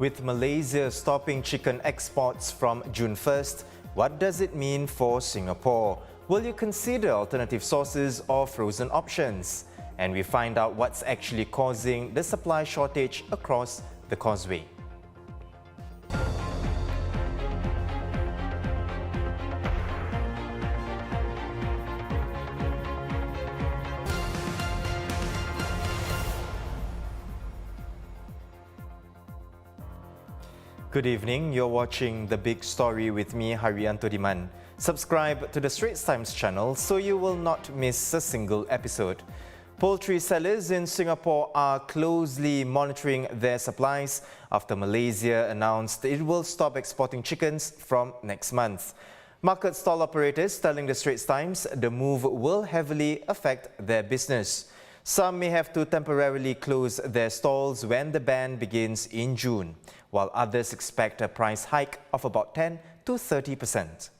With Malaysia stopping chicken exports from June 1st, what does it mean for Singapore? Will you consider alternative sources or frozen options? And we find out what's actually causing the supply shortage across the causeway. Good evening, you're watching The Big Story with me, Haryanto Diman. Subscribe to the Straits Times channel so you will not miss a single episode. Poultry sellers in Singapore are closely monitoring their supplies after Malaysia announced it will stop exporting chickens from next month. Market stall operators telling the Straits Times the move will heavily affect their business. Some may have to temporarily close their stalls when the ban begins in June, while others expect a price hike of about 10 to 30%.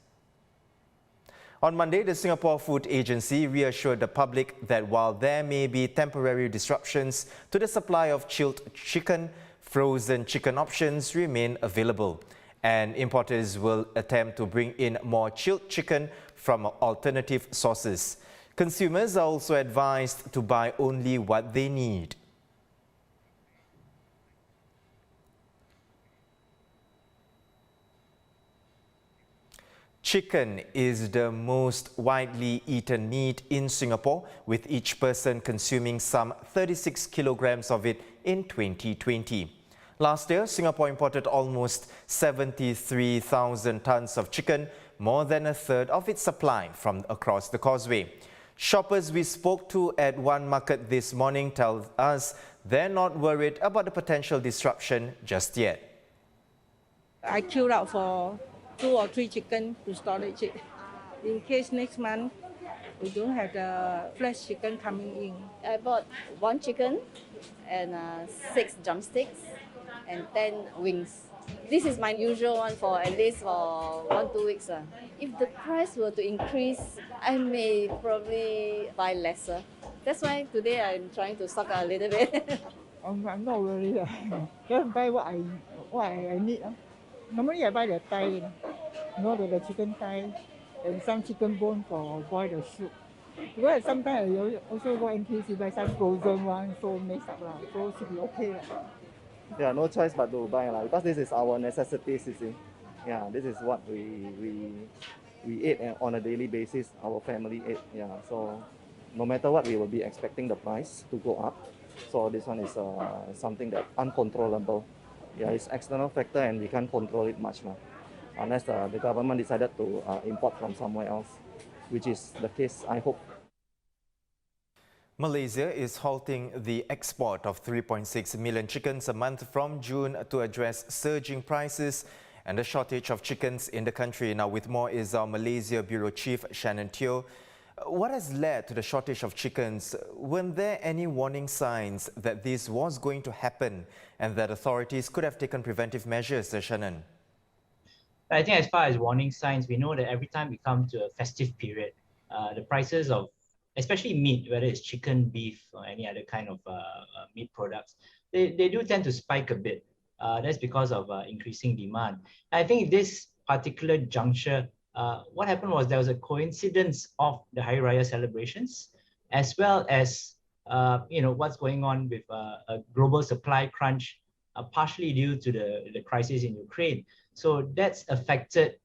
On Monday, the Singapore Food Agency reassured the public that while there may be temporary disruptions to the supply of chilled chicken, frozen chicken options remain available, and importers will attempt to bring in more chilled chicken from alternative sources. Consumers are also advised to buy only what they need. Chicken is the most widely eaten meat in Singapore, with each person consuming some 36 kilograms of it in 2020. Last year, Singapore imported almost 73,000 tons of chicken, more than a third of its supply from across the causeway. Shoppers we spoke to at one market this morning tell us they're not worried about the potential disruption just yet. I queued out for 2 or 3 chicken to storage it. In case next month we don't have the fresh chicken coming in. I bought 1 chicken and 6 drumsticks and 10 wings. This is my usual one for at least for 1-2 weeks. If the price were to increase, I may probably buy lesser. That's why today I'm trying to stock a little bit. I'm not worried. Just buy what I need. Normally I buy the thigh, the chicken thigh, and some chicken bone for boil the soup. Because sometimes I also go NTUC buy some frozen one, so messed up so should be okay. Yeah, no choice but to buy because this is our necessities, you see. Yeah, this is what we eat on a daily basis, our family eat. Yeah, so no matter what, we will be expecting the price to go up. So this one is something that uncontrollable. Yeah, it's external factor and we can't control it much now, unless the government decided to import from somewhere else, which is the case, I hope. Malaysia is halting the export of 3.6 million chickens a month from June to address surging prices and the shortage of chickens in the country. Now, with more is our Malaysia Bureau Chief, Shannon Teoh. What has led to the shortage of chickens? Weren't there any warning signs that this was going to happen and that authorities could have taken preventive measures, Shannon? I think as far as warning signs, we know that every time we come to a festive period, the prices of especially meat, whether it's chicken, beef, or any other kind of meat products, they do tend to spike a bit. That's because of increasing demand. I think this particular juncture, what happened was there was a coincidence of the Hari Raya celebrations, as well as what's going on with a global supply crunch, partially due to the crisis in Ukraine. So that's affected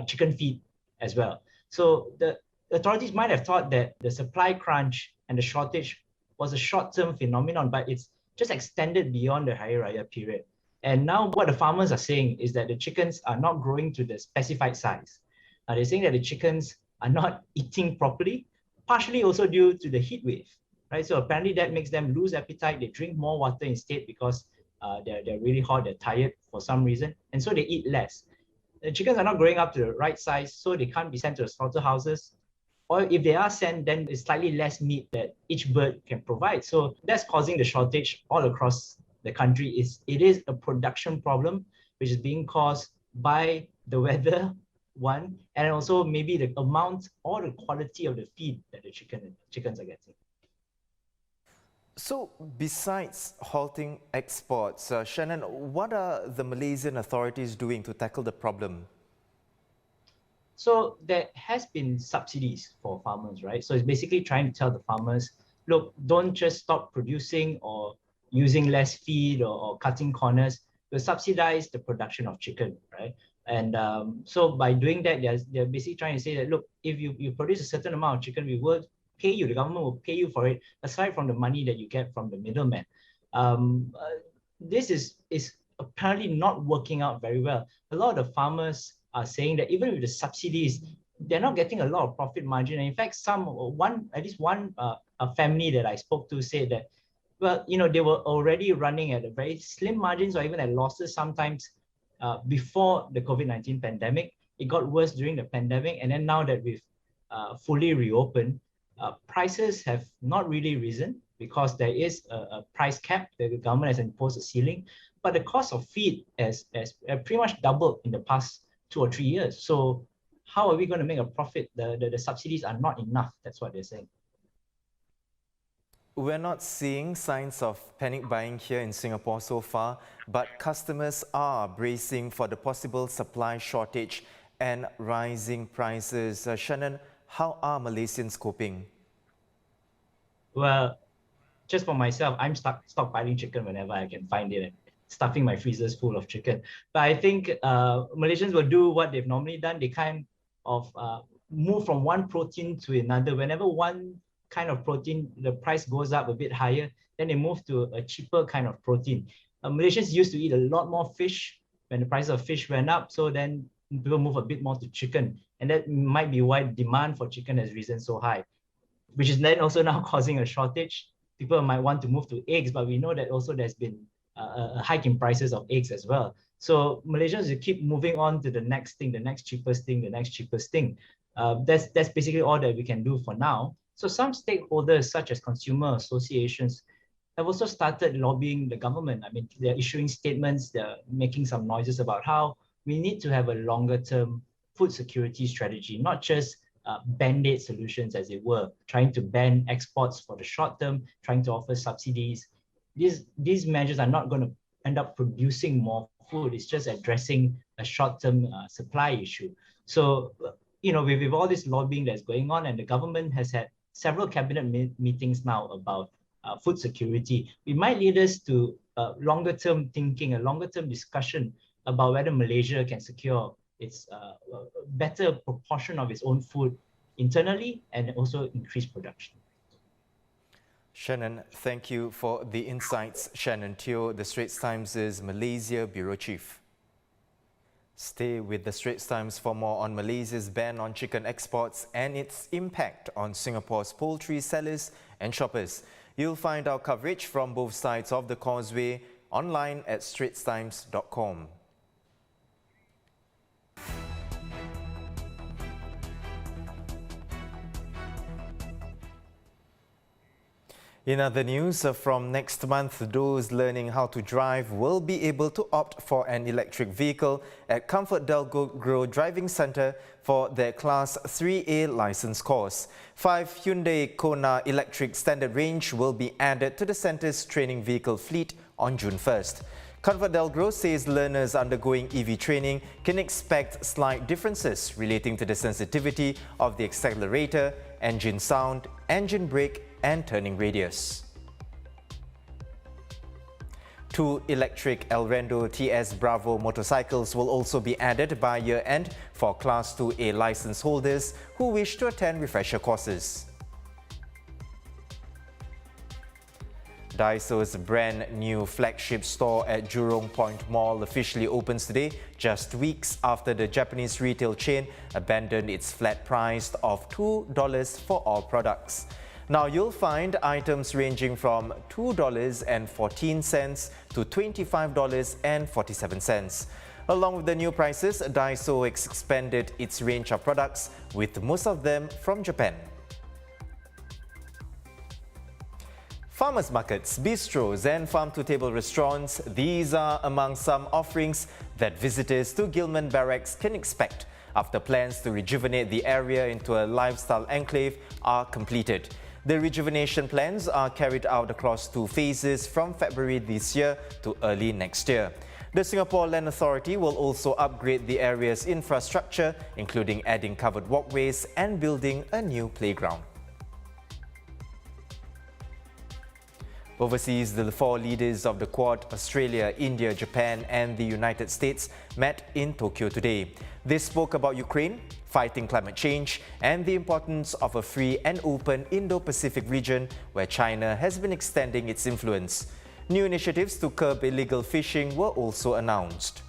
chicken feed as well. So the authorities might have thought that the supply crunch and the shortage was a short-term phenomenon, but it's just extended beyond the Hari Raya period. And now what the farmers are saying is that the chickens are not growing to the specified size. They're saying that the chickens are not eating properly, partially also due to the heat wave, right? So apparently that makes them lose appetite. They drink more water instead because they're really hot, they're tired for some reason, and so they eat less. The chickens are not growing up to the right size, so they can't be sent to the slaughterhouses. Or if they are sent, then it's slightly less meat that each bird can provide. So that's causing the shortage all across the country. It is a production problem, which is being caused by the weather, one, and also maybe the amount or the quality of the feed that the chickens are getting. So, besides halting exports, Shannon, what are the Malaysian authorities doing to tackle the problem? So there has been subsidies for farmers, right? So it's basically trying to tell the farmers, look, don't just stop producing or using less feed or cutting corners. We'll subsidize the production of chicken, right? And so by doing that, they're basically trying to say that, look, if you produce a certain amount of chicken, we will pay you, the government will pay you for it, aside from the money that you get from the middleman. This is apparently not working out very well. A lot of the farmers are saying that even with the subsidies, they're not getting a lot of profit margin. And in fact, at least one a family that I spoke to said that, well, they were already running at a very slim margins or even at losses sometimes before the COVID-19 pandemic. It got worse during the pandemic. And then now that we've fully reopened, prices have not really risen because there is a price cap. The government has imposed a ceiling, but the cost of feed has pretty much doubled in the past 2 or 3 years. So how are we going to make a profit? The subsidies are not enough. That's what they're saying. We're not seeing signs of panic buying here in Singapore so far, but customers are bracing for the possible supply shortage and rising prices. Shannon, how are Malaysians coping? Well, just for myself, I'm stockpiling chicken whenever I can find it, and stuffing my freezers full of chicken. But I think Malaysians will do what they've normally done. They kind of move from one protein to another. Whenever one kind of protein, the price goes up a bit higher, then they move to a cheaper kind of protein. Malaysians used to eat a lot more fish when the price of fish went up. So then people move a bit more to chicken. And that might be why demand for chicken has risen so high, which is then also now causing a shortage. People might want to move to eggs, but we know that also there's been a hike in prices of eggs as well. So Malaysians will keep moving on to the next thing, the next cheapest thing, the next cheapest thing. That's basically all that we can do for now. So some stakeholders, such as consumer associations, have also started lobbying the government. I mean, they're issuing statements, they're making some noises about how we need to have a longer-term food security strategy, not just band-aid solutions, as it were, trying to ban exports for the short term, trying to offer subsidies. These measures are not going to end up producing more food. It's just addressing a short-term supply issue. So, with all this lobbying that's going on, and the government has had several cabinet meetings now about food security, it might lead us to longer-term thinking, a longer-term discussion about whether Malaysia can secure its better proportion of its own food internally and also increase production. Shannon, thank you for the insights. Shannon Teoh, the Straits Times' Malaysia Bureau Chief. Stay with the Straits Times for more on Malaysia's ban on chicken exports and its impact on Singapore's poultry sellers and shoppers. You'll find our coverage from both sides of the causeway online at straitstimes.com. In other news, from next month, those learning how to drive will be able to opt for an electric vehicle at ComfortDelGro Driving Centre for their Class 3A license course. 5 Hyundai Kona electric standard range will be added to the centre's training vehicle fleet on June 1st. ComfortDelGro says learners undergoing EV training can expect slight differences relating to the sensitivity of the accelerator, engine sound, engine brake, and turning radius. 2 electric El Rendo TS Bravo motorcycles will also be added by year-end for Class 2A license holders who wish to attend refresher courses. Daiso's brand new flagship store at Jurong Point Mall officially opens today, just weeks after the Japanese retail chain abandoned its flat price of $2 for all products. Now you'll find items ranging from $2.14 to $25.47. Along with the new prices, Daiso expanded its range of products, with most of them from Japan. Farmers markets, bistros and farm-to-table restaurants, these are among some offerings that visitors to GILLMAN Barracks can expect after plans to rejuvenate the area into a lifestyle enclave are completed. The rejuvenation plans are carried out across 2 phases from February this year to early next year. The Singapore Land Authority will also upgrade the area's infrastructure, including adding covered walkways and building a new playground. Overseas, the 4 leaders of the Quad, Australia, India, Japan and the United States met in Tokyo today. They spoke about Ukraine, fighting climate change and the importance of a free and open Indo-Pacific region where China has been extending its influence. New initiatives to curb illegal fishing were also announced.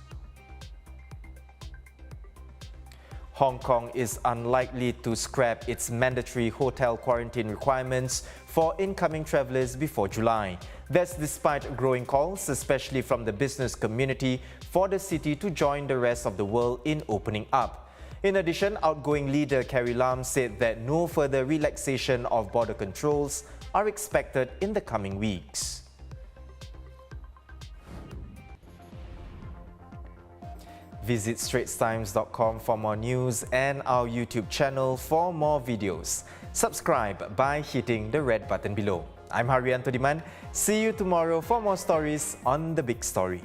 Hong Kong is unlikely to scrap its mandatory hotel quarantine requirements for incoming travellers before July. That's despite growing calls, especially from the business community, for the city to join the rest of the world in opening up. In addition, outgoing leader Carrie Lam said that no further relaxation of border controls are expected in the coming weeks. Visit straitstimes.com for more news and our YouTube channel for more videos. Subscribe by hitting the red button below. I'm Haryanto Diman. See you tomorrow for more stories on The Big Story.